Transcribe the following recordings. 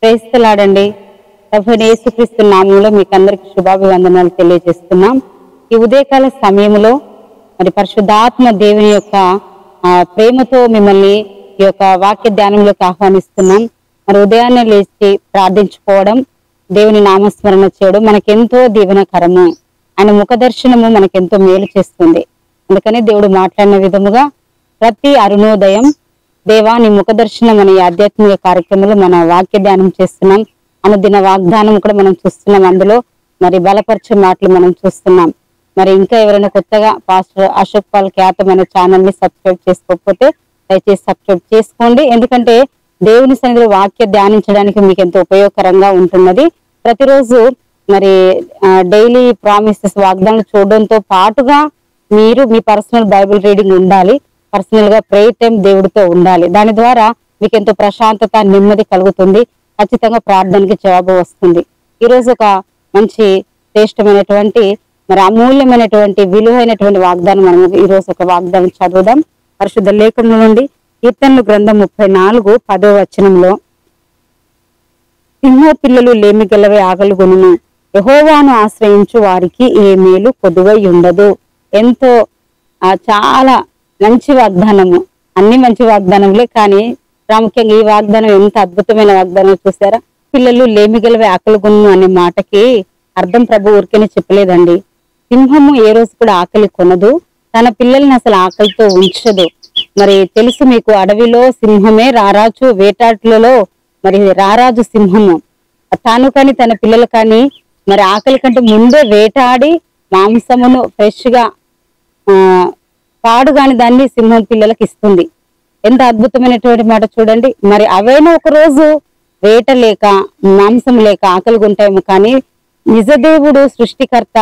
క్రైస్తలాడండి. ప్రభువైన యేసుక్రీస్తు నామములో మీకు అందరికి శుభాభివందనాలు తెలియజేస్తున్నాం. ఈ ఉదయకాల సమయంలో మరి పరిశుద్ధాత్మ దేవుని యొక్క ప్రేమతో మిమ్మల్ని ఈ యొక్క వాక్య ధ్యానంలోకి ఆహ్వానిస్తున్నాం. మరి ఉదయాన్నే లేచి ప్రార్థించుకోవడం, దేవుని నామస్మరణ చేయడం మనకెంతో దీవెనకరము. ఆయన ముఖ దర్శనము మనకెంతో మేలు చేస్తుంది. అందుకని దేవుడు మాట్లాడిన విధముగా ప్రతి అరుణోదయం దేవా నీ ముఖ దర్శనం అనే ఆధ్యాత్మిక కార్యక్రమంలో మన వాక్య ధ్యానం చేస్తున్నాం. అనుదిన వాగ్దానం కూడా మనం చూస్తున్నాం. అందులో మరి బలపరిచే మాటలు మనం చూస్తున్నాం. మరి ఇంకా ఎవరైనా కొత్తగా పాస్టర్ అశోక్ పాల్ ఖ్యాతం అనే ఛానల్ ని సబ్స్క్రైబ్ చేసుకోకపోతే దయచేసి సబ్స్క్రైబ్ చేసుకోండి. ఎందుకంటే దేవుని సన్నిధిలో వాక్య ధ్యానించడానికి మీకు ఎంతో ఉపయోగకరంగా ఉంటున్నది. ప్రతిరోజు మరి డైలీ ప్రామిసెస్ వాగ్దానం చూడడంతో పాటుగా మీరు మీ పర్సనల్ బైబిల్ రీడింగ్ ఉండాలి. పర్సనల్ గా ప్రేయర్ టైం దేవుడితో ఉండాలి. దాని ద్వారా మీకు ఎంతో ప్రశాంతత, నెమ్మది కలుగుతుంది. ఖచ్చితంగా ప్రార్థనకి జవాబు వస్తుంది. ఈ రోజు ఒక మంచి శ్రేష్టమైనటువంటి మరి అమూల్యమైనటువంటి విలువైనటువంటి వాగ్దానం మనం ఈ రోజు ఒక వాగ్దానం చదువుదాం. పరిశుద్ధ లేఖనం నుండి కీర్తనలు గ్రంథం 34:10 సింహ పిల్లలు లేమి గలవే ఆగలుగొనును, యెహోవాను ఆశ్రయించు వారికి ఏ మేలు కొదువై ఉండదు. ఎంతో చాలా మంచి వాగ్దానము. అన్ని మంచి వాగ్దానములే, కానీ ప్రాముఖ్యంగా ఈ వాగ్దానం ఎంత అద్భుతమైన వాగ్దానం చూసారా. పిల్లలు లేమి గలవే ఆకలిగొను అనే మాటకి అర్థం ప్రభు ఊరికేనే చెప్పలేదండి. సింహము ఏ రోజు కూడా ఆకలి కొనదు, తన పిల్లల్ని అసలు ఆకలితో ఉంచదు. మరి తెలుసు మీకు, అడవిలో సింహమే రారాజు, వేటాట్లలో మరి రారాజు సింహము. తాను కానీ తన పిల్లలు కానీ మరి ఆకలి కంటే ముందే వేటాడి మాంసమును ఫ్రెష్ గా పాడు కాని దాన్ని సింహం పిల్లలకి ఇస్తుంది. ఎంత అద్భుతమైనటువంటి మాట చూడండి. మరి అవైనా ఒక రోజు వేట లేక మాంసం లేక ఆకలి ఉంటాయేమో, కానీ నిజదేవుడు సృష్టికర్త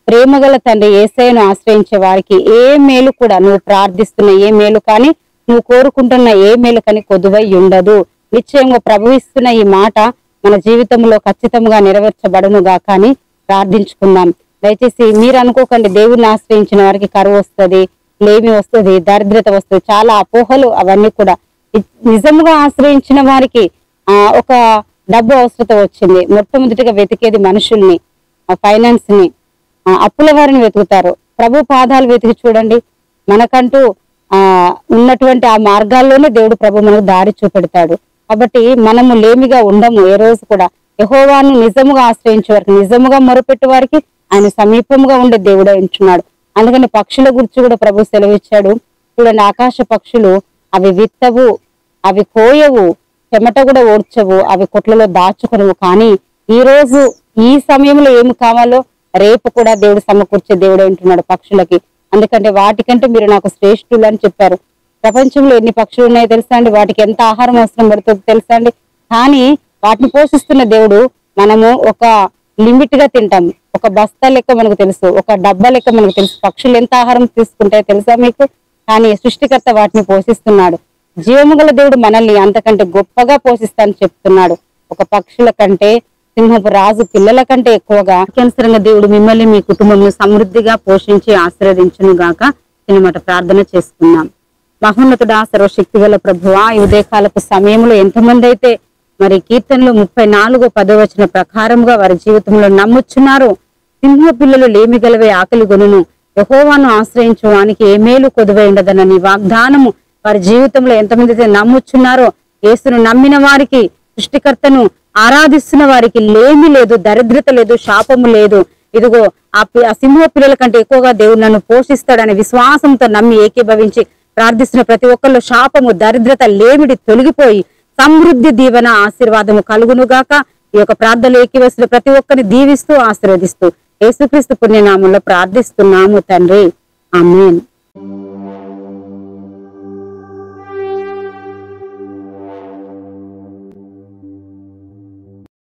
ప్రేమగల తండ్రి యేసయ్యను ఆశ్రయించే వారికి ఏ మేలు కూడా, నువ్వు ప్రార్థిస్తున్న ఏ మేలు కానీ, నువ్వు కోరుకుంటున్న ఏ మేలు కానీ కొదువై ఉండదు. నిశ్చయంగా ప్రభువిస్తున్న ఈ మాట మన జీవితంలో ఖచ్చితంగా నెరవేర్చబడునుగా. కానీ ప్రార్థించుకుందాం. దయచేసి మీరు అనుకోకండి దేవుడిని ఆశ్రయించిన వారికి కరువు వస్తుంది, లేమి వస్తుంది, దరిద్రత వస్తుంది, చాలా అపోహలు అవన్నీ కూడా. నిజంగా ఆశ్రయించిన వారికి ఒక డబ్బు అవసరత వచ్చింది, మొట్టమొదటిగా వెతికేది మనుషుల్ని, ఫైనాన్స్ ని, అప్పుల వారిని వెతుకుతారు. ప్రభు పాదాలు వెతికి చూడండి. మనకంటూ ఉన్నటువంటి ఆ మార్గాల్లోనే దేవుడు ప్రభు మనకు దారి చూపెడతాడు. కాబట్టి మనము లేమిగా ఉండము ఏ రోజు కూడా. యెహోవాను నిజముగా ఆశ్రయించే వారికి, నిజముగా మొరపెట్టే వారికి ఆయన సమీపంగా ఉండే దేవుడే ఉంటున్నాడు. అందుకని పక్షుల గురించి కూడా ప్రభు సెలవిచ్చాడు. చూడండి, ఆకాశ పక్షులు అవి విత్తవు, అవి కోయవు, చెమట కూడా ఓడ్చవు, అవి కొట్లలో దాచుకొనవు. కానీ ఈ రోజు ఈ సమయంలో ఏమి కావాలో రేపు కూడా దేవుడు సమకూర్చే దేవుడే ఉంటున్నాడు పక్షులకి. అందుకంటే వాటికంటే మీరు నాకు శ్రేష్ఠులు అని చెప్పారు. ప్రపంచంలో ఎన్ని పక్షులు ఉన్నాయో తెలుసా అండి? వాటికి ఎంత ఆహారం అవసరం పడుతుందో తెలుసా అండి? కానీ వాటిని పోషిస్తున్న దేవుడు, మనము ఒక లిమిట్ గా తింటాం. ఒక బస్తా లెక్క మనకు తెలుసు, ఒక డబ్బా లెక్క మనకు తెలుసు. పక్షులు ఎంత ఆహారం తీసుకుంటాయో తెలుసా మీకు? కానీ సృష్టికర్త వాటిని పోషిస్తున్నాడు. జీవము గల దేవుడు మనల్ని అంతకంటే గొప్పగా పోషిస్తానని చెప్తున్నాడు. ఒక పక్షుల కంటే, సింహపు రాజు పిల్లల కంటే ఎక్కువగా అనుసరంగా దేవుడు మిమ్మల్ని, మీ కుటుంబంలో సమృద్ధిగా పోషించి ఆశీర్వదించును గాక. చిన్నమాట ప్రార్థన చేసుకున్నాం. మహోన్నతుడా, సర్వశక్తి గల ప్రభువా, ఈ ఉదయకాలపు సమయంలో ఎంతమంది అయితే మరి కీర్తనలు 34:10 ప్రకారంగా వారి జీవితంలో నమ్ముచున్నారు, సింహ పిల్లలు లేమి గలవే ఆకలి గొనును, యెహోవాను ఆశ్రయించు వానికి ఏ మేలు కొదువై ఉండదనని వాగ్దానము వారి జీవితంలో ఎంతమంది అయితే నమ్ముచున్నారో, యేసును నమ్మిన వారికి, సృష్టికర్తను ఆరాధిస్తున్న వారికి లేమి లేదు, దరిద్రత లేదు, శాపము లేదు. ఇదిగో ఆ సింహ పిల్లల కంటే ఎక్కువగా దేవుడు నన్ను పోషిస్తాడనే విశ్వాసంతో నమ్మి ఏకీభవించి ప్రార్థిస్తున్న ప్రతి ఒక్కరిలో శాపము, దరిద్రత, లేమిడి తొలగిపోయి సమృద్ధి, దీవెన, ఆశీర్వాదము కలుగునుగాక. ఈ యొక్క ప్రార్థనలు ఏకీభవిస్తున్న ప్రతి ఒక్కరిని దీవిస్తూ ఆశీర్వదిస్తూ యేసుక్రీస్తు పుణ్యనామంలో ప్రార్థిస్తున్నాము తండ్రి. ఆమేన్.